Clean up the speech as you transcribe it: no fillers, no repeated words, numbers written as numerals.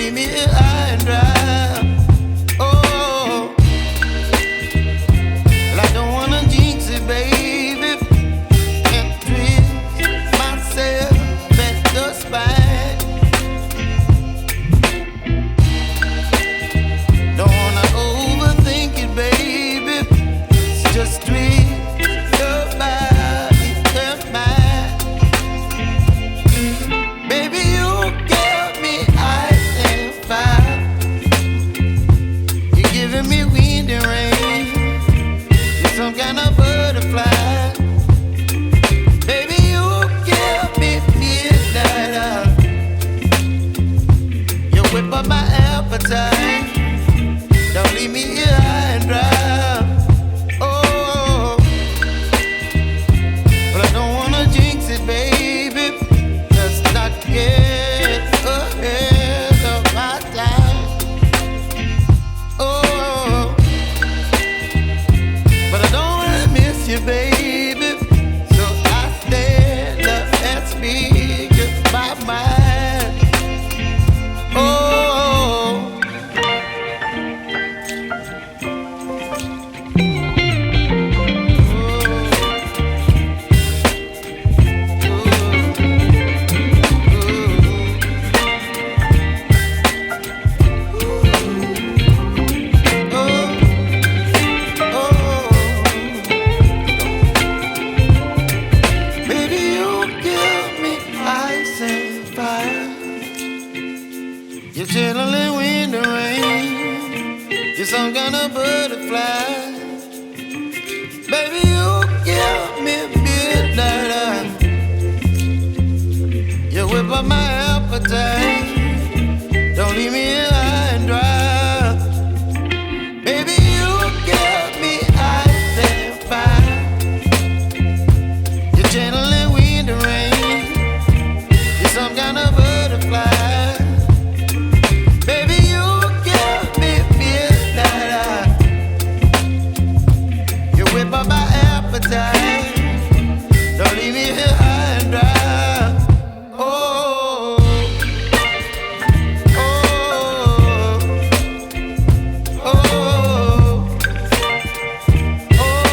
leave me here high and dry. Oh, well, I don't wanna jinx it, baby, and twist myself at the spine. Don't wanna overthink it, baby. It's just twist your body and mine. Baby, you give me ice and fire. You're giving me wind and rain. You're some kind of butterfly. Baby, you give me midnight. You whip up my appetite. Don't leave me here high and dry. Oh, but I don't wanna jinx it, baby. Let's not get ahead of my time. Oh, but I don't wanna miss you, baby. So I stand up and speak my mind. Oh. Baby, you give me ice and fire. You're chilling wind and rain. You're some kind of butterfly. Baby, you give me midnight. You whip up my appetite. Don't leave me here high and dry. Baby, you give me ice and fire. You're channeling wind and rain. You're some kind of butterfly. Baby, you give me midnight. You whip up my appetite. Don't leave me here high and dry. Oh, oh, oh, oh,